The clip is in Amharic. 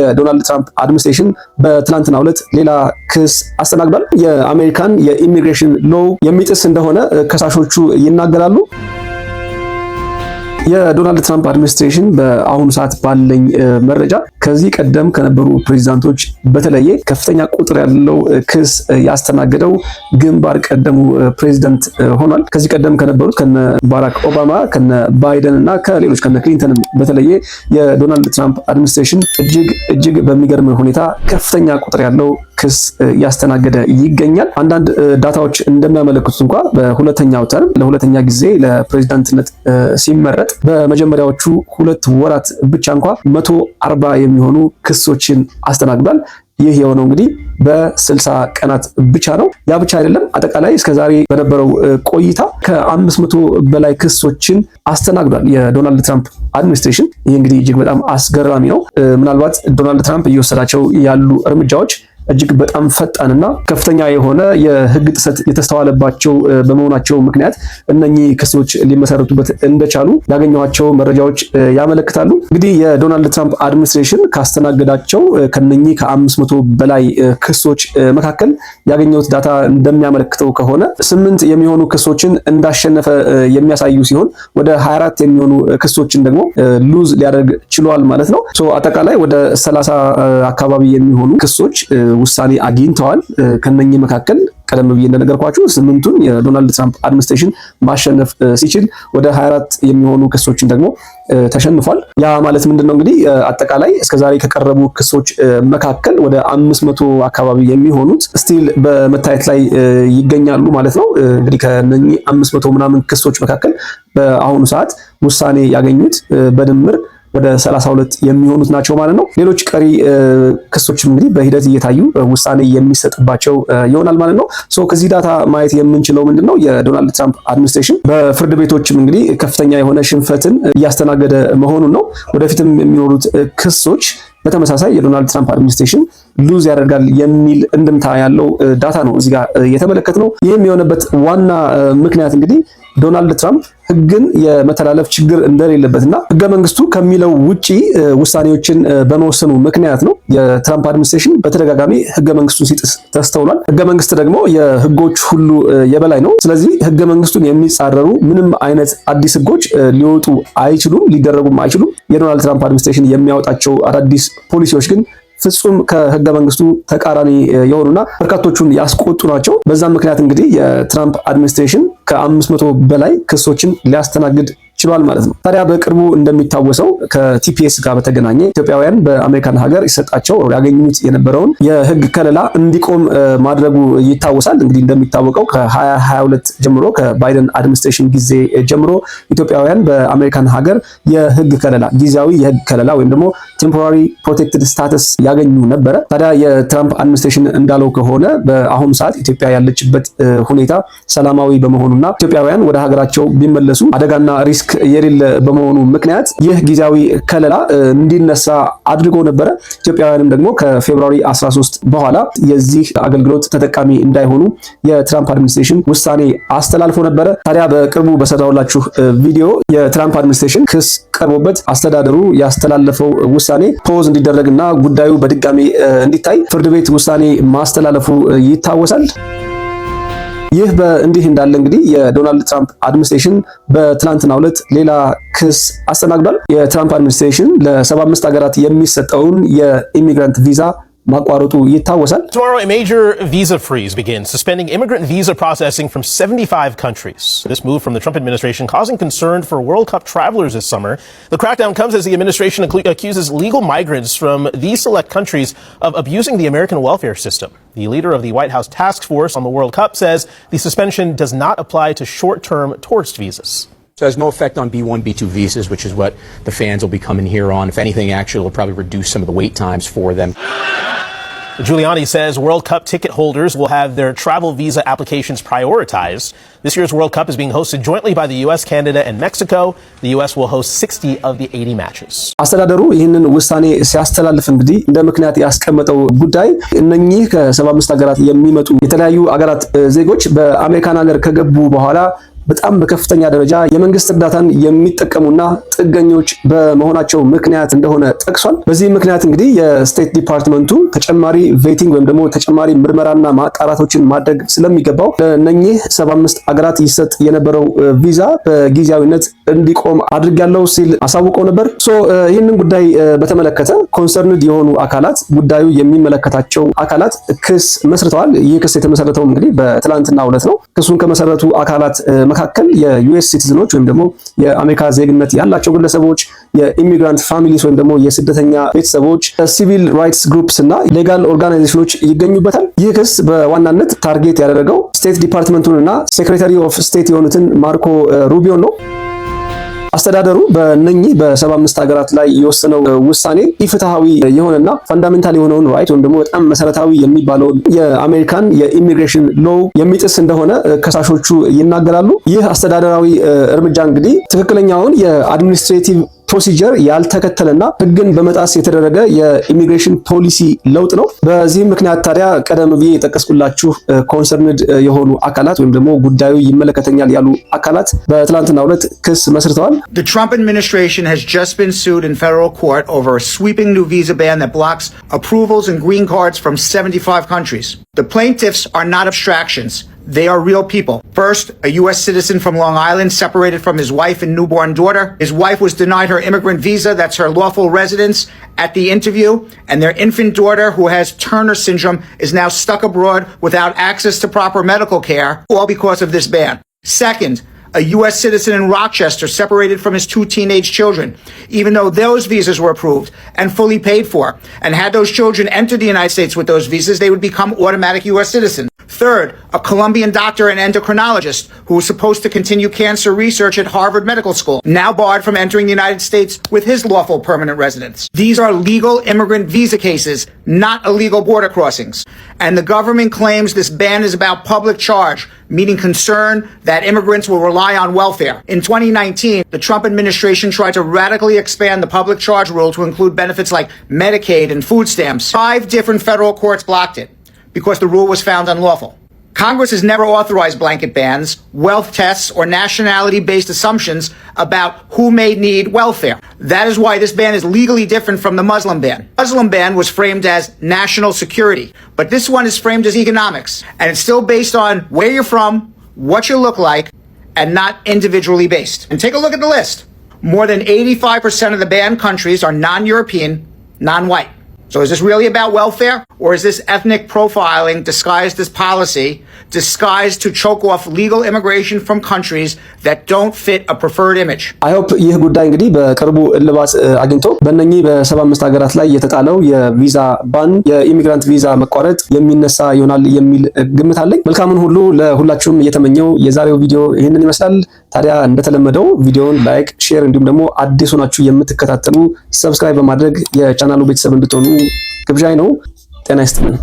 የዶናልድ ትራምፕ አድሚኒስትሬሽን በትናንትናው ዕለት ሌላ ክስ አስተናግዷል። የአሜሪካን የኢሚግሬሽን ሎው የሚጥስ እንደሆነ ከሳሾቹ ይናገራሉ። የዶናልድ ትራምፕ አድሚኒስትሬሽን በአሁኑ ሰዓት ባለኝ መረጃ ከዚህ ቀደም ከነበሩ ፕሬዚዳንቶች በተለየ ከፍተኛ ቁጥር ያለው ክስ ያስተናገደው ግንባር ቀደሙ ፕሬዚዳንት ሆኗል። ከዚህ ቀደም ከነበሩት ከነ ባራክ ኦባማ፣ ከነ ባይደን እና ከሌሎች ከነ ክሊንተን በተለየ የዶናልድ ትራምፕ አድሚኒስትሬሽን እጅግ በሚገርም ሁኔታ ከፍተኛ ቁጥር ያለው ክስ ያስተናገደ ይገኛል። አንዳንድ ዳታዎች እንደሚያመለክቱት እንኳን በሁለተኛው ተርም ለሁለተኛ ጊዜ ለፕሬዚዳንትነት ሲመረጥ በመጀመሪያዎቹ 2 ወራት ብቻ እንኳን 140 የሚሆኑ ክሶችን አስተናግዷል። ይህ የሆነው እንግዲህ በ60 ቀናት ብቻ ነው። ያ ብቻ አይደለም። አጠቃላይ እስከዛሬ በነበረው ቆይታ ከ500 በላይ ክሶችን አስተናግዷል የዶናልድ ትራምፕ አድሚኒስትሬሽን። ይህ እንግዲህ እጅግ በጣም አስገራሚ ነው። ምናልባት ዶናልድ ትራምፕ እየወሰዳቸው ያሉ እርምጃዎች እጅግ በጣም ፈጣንና ከፍተኛ የሆነ የሕግ ጥሰት የተስተዋለባቸው በመሆናቸው ምክንያት እነኚህ ክሶች ሊመሰረቱበት እንደቻሉ ያገኘኋቸው መረጃዎች ያመለክታሉ። እንግዲህ የዶናልድ ትራምፕ አድሚኒስትሬሽን ካስተናገዳቸው ከነኚህ ከ500 በላይ ክሶች መካከል ያገኘሁት ዳታ እንደሚያመለክተው ከሆነ 8 የሚሆኑ ክሶችን እንዳሸነፈ የሚያሳዩ ሲሆን ወደ 24 የሚሆኑ ክሶችን ደግሞ ሉዝ ሊያደርግ ችሏል ማለት ነው። አጠቃላይ ወደ 30 አካባቢ የሚሆኑ ክሶች ውሳኔ አግኝተዋል። ከነኚህ መካከል ቀደም ብዬ እንደነገርኳችሁ 8ቱን የዶናልድ ትራምፕ አድሚኒስትሬሽን ማሸነፍ ሲችል ወደ 24 የሚሆኑ ክሶችን ደግሞ ተሸንፏል። ያ ማለት ምንድነው እንግዲህ አጠቃላይ እስከዛሬ ከቀረቡ ክሶች መካከል ወደ 500 አካባቢ የሚሆኑት ስቲል በመታየት ላይ ይገኛሉ ማለት ነው። እንግዲህ ከነኚህ 500 ምናምን ክሶች መካከል በአሁኑ ሰዓት ውሳኔ ያገኙት በድምር ወደ 32 የሚሆኑት ናቸው ማለት ነው። ሌሎች ቀሪ ክሶች እንግዲህ በሂደት እየታዩ ውሳኔ የሚሰጥባቸው ይሆናል ማለት ነው። ከዚህ ዳታ ማየት የምንችለው ምንድነው የዶናልድ ትራምፕ አድሚኒስትሬሽን በፍርድ ቤቶችም እንግዲህ ከፍተኛ የሆነ ሽንፈትን እያስተናገደ መሆኑን ነው። ወደፊትም የሚኖሩት ክሶች በተመሳሳይ የዶናልድ ትራምፕ አድሚኒስትሬሽን ሉዝ ያደርጋል የሚል እንድምታ ያለው ዳታ ነው እዚህ ጋር የተመለከትነው። ይህም የሆነበት ዋና ምክንያት እንግዲህ ዶናልድ ትራምፕ ሕግን የመተላለፍ ችግር እንደሌለበትና ሕገ መንግስቱ ከሚለው ውጪ ውሳኔዎችን በመወሰኑ ምክንያት ነው። የትራምፕ አድሚኒስትሬሽን በተደጋጋሚ ሕገ መንግስቱን ሲጥስ ተስተውሏል። ሕገ መንግስት ደግሞ የሕጎች ሁሉ የበላይ ነው። ስለዚህ ሕገ መንግስቱን የሚጻረሩ ምንም አይነት አዲስ ሕጎች ሊወጡ አይችሉም፣ ሊደረጉም አይችሉም። የዶናልድ ትራምፕ አድሚኒስትሬሽን የሚያወጣቸው አዳዲስ ፖሊሲዎች ግን ፍጹም ከህገ መንግስቱ ተቃራኒ የሆኑና በርካቶቹን ያስቆጡ ናቸው። በዛም ምክንያት እንግዲህ የትራምፕ አድሚኒስትሬሽን ከ500 በላይ ክሶችን ሊያስተናግድ ችሏል ማለት ነው። ታዲያ በቅርቡ እንደሚታወሰው ከቲፒኤስ ጋር በተገናኘ ኢትዮጵያውያን በአሜሪካን ሀገር ይሰጣቸው ያገኙት የነበረውን የህግ ከለላ እንዲቆም ማድረጉ ይታወሳል። እንግዲህ እንደሚታወቀው ከ2022 ጀምሮ ከባይደን አድሚኒስትሬሽን ጊዜ ጀምሮ ኢትዮጵያውያን በአሜሪካን ሀገር የህግ ከለላ ጊዜያዊ የህግ ከለላ ወይም ደግሞ ቴምፖራሪ ፕሮቴክትድ ስታተስ ያገኙ ነበረ። ታዲያ የትራምፕ አድሚኒስትሬሽን እንዳለው ከሆነ በአሁኑ ሰዓት ኢትዮጵያ ያለችበት ሁኔታ ሰላማዊ በመሆኑና ኢትዮጵያውያን ወደ ሀገራቸው ቢመለሱ አደጋና ሪስክ የሌለ በመሆኑ ምክንያት ይህ ጊዜያዊ ከለላ እንዲነሳ አድርጎ ነበረ። ኢትዮጵያውያንም ደግሞ ከፌብሩዋሪ 13 በኋላ የዚህ አገልግሎት ተጠቃሚ እንዳይሆኑ የትራምፕ አድሚኒስትሬሽን ውሳኔ አስተላልፎ ነበረ። ታዲያ በቅርቡ በሰራሁላችሁ ቪዲዮ የትራምፕ አድሚኒስትሬሽን ክስ ቀርቦበት አስተዳደሩ ያስተላለፈው ውሳኔ ፖዝ እንዲደረግና ጉዳዩ በድጋሚ እንዲታይ ፍርድ ቤት ውሳኔ ማስተላለፉ ይታወሳል። ይህ በእንዲህ እንዳለ እንግዲህ የዶናልድ ትራምፕ አድሚኒስትሬሽን በትናንትናው ዕለት ሌላ ክስ አስተናግዷል። የትራምፕ አድሚኒስትሬሽን ለ75 ሀገራት የሚሰጠውን የኢሚግራንት ቪዛ ማቋረጡ ይታወሳል። Tomorrow, a major visa freeze begins, suspending immigrant visa processing from 75 countries. This move from the Trump administration causing concern for World Cup travelers this summer. The crackdown comes as the administration accuses legal migrants from these select countries of abusing the American welfare system. The leader of the White House task force on the World Cup says the suspension does not apply to short-term tourist visas. So it has no effect on B1, B2 visas, which is what the fans will be coming here on. If anything, actually, it will probably reduce some of the wait times for them. Giuliani says World Cup ticket holders will have their travel visa applications prioritized. This year's World Cup is being hosted jointly by the US, Canada, and Mexico. The US will host 60 of the 80 matches. አስተዳደሩ ይህንን ውሳኔ ሲያስተላልፍ እንግዲህ እንደ ምክንያት ያስቀመጠው ጉዳይ እነኚህ ከ75 ሀገራት የሚመጡ የተለያዩ ሀገራት ዜጎች በአሜሪካን ሀገር ከገቡ በኋላ በጣም በከፍተኛ ደረጃ የመንግስት እርዳታን የሚጠቀሙና ጥገኞች በመሆናቸው ምክንያት እንደሆነ ጠቅሷል። በዚህ ምክንያት እንግዲህ የስቴት ዲፓርትመንቱ ተጨማሪ ቬቲንግ ወይም ደግሞ ተጨማሪ ምርመራና ማጣራቶችን ማድረግ ስለሚገባው ለእነኚህ 75 አገራት ይሰጥ የነበረው ቪዛ በጊዜያዊነት እንዲቆም አድርጋለሁ ሲል አሳውቀው ነበር። ይህንን ጉዳይ በተመለከተ ኮንሰርንድ የሆኑ አካላት ጉዳዩ የሚመለከታቸው አካላት ክስ መስርተዋል። ይህ ክስ የተመሰረተው እንግዲህ በትላንትናው ዕለት ነው። ክሱን ከመሰረቱ አካላት መካከል የዩኤስ ሲቲዝኖች ወይም ደግሞ የአሜሪካ ዜግነት ያላቸው ግለሰቦች፣ የኢሚግራንት ፋሚሊስ ወይም ደግሞ የስደተኛ ቤተሰቦች፣ ሲቪል ራይትስ ግሩፕስ እና ሌጋል ኦርጋናይዜሽኖች ይገኙበታል። ይህ ክስ በዋናነት ታርጌት ያደረገው ስቴት ዲፓርትመንቱን እና ሴክሬታሪ ኦፍ ስቴት የሆኑትን ማርኮ ሩቢዮን ነው። አስተዳደሩ በእነኚህ በ75 ሀገራት ላይ የወሰነው ውሳኔ ኢፍትሃዊ የሆነና ፋንዳሜንታል የሆነውን ራይት ወይም ደግሞ በጣም መሰረታዊ የሚባለውን የአሜሪካን የኢሚግሬሽን ሎው የሚጥስ እንደሆነ ከሳሾቹ ይናገራሉ። ይህ አስተዳደራዊ እርምጃ እንግዲህ ትክክለኛውን የአድሚኒስትሬቲቭ ፕሮሲጀር ያልተከተለና ሕግን በመጣስ የተደረገ የኢሚግሬሽን ፖሊሲ ለውጥ ነው። በዚህ ምክንያት ታዲያ ቀደም ብዬ የጠቀስኩላችሁ ኮንሰርንድ የሆኑ አካላት ወይም ደግሞ ጉዳዩ ይመለከተኛል ያሉ አካላት በትላንትናው ዕለት ክስ መስርተዋል። The Trump administration has just been sued in federal court over a sweeping new visa ban that blocks approvals and green cards from 75 countries. The plaintiffs are not abstractions. They are real people. First, a U.S. citizen from Long Island separated from his wife and newborn daughter. His wife was denied her immigrant visa, that's her lawful residence, at the interview, and their infant daughter, who has Turner syndrome, is now stuck abroad without access to proper medical care, all because of this ban. Second, a U.S. citizen in Rochester separated from his 2 teenage children, even though those visas were approved and fully paid for. And had those children entered the United States with those visas, they would become automatic U.S. citizens. Third, a Colombian doctor and endocrinologist who was supposed to continue cancer research at Harvard Medical School, now barred from entering the United States with his lawful permanent residence. These are legal immigrant visa cases, not illegal border crossings. And the government claims this ban is about public charge, meaning concern that immigrants will rely on welfare. In 2019, the Trump administration tried to radically expand the public charge rule to include benefits like Medicaid and food stamps. 5 different federal courts blocked it because the rule was found unlawful. Congress has never authorized blanket bans, wealth tests, or nationality-based assumptions about who may need welfare. That is why this ban is legally different from the Muslim ban. The Muslim ban was framed as national security, but this one is framed as economics, and it's still based on where you're from, what you look like, and not individually based. And take a look at the list. More than 85% of the banned countries are non-European, non-white. So is this really about welfare, or is this ethnic profiling disguised as policy, disguised to choke off legal immigration from countries that don't fit a preferred image? I hope ይህ ጉዳይ እንግዲህ በቅርቡ እልባት አግኝቶ በእነኚህ በ75 ሀገራት ላይ የተጣለው የቪዛ ባን የኢሚግራንት ቪዛ መቋረጥ የሚነሳ ይሆናል የሚል ግምት አለኝ። መልካሙን ሁሉ ለሁላችሁም እየተመኘው የዛሬው ቪዲዮ ይህንን ይመስላል። ታዲያ እንደተለመደው ቪዲዮውን ላይክ፣ ሼር እንዲሁም ደግሞ አዲስ ሆናችሁ የምትከታተሉ ሰብስክራይብ በማድረግ የቻናሉ ቤተሰብ እንድትሆኑ ግብዣይ ነው። ጤና ይስጥልን።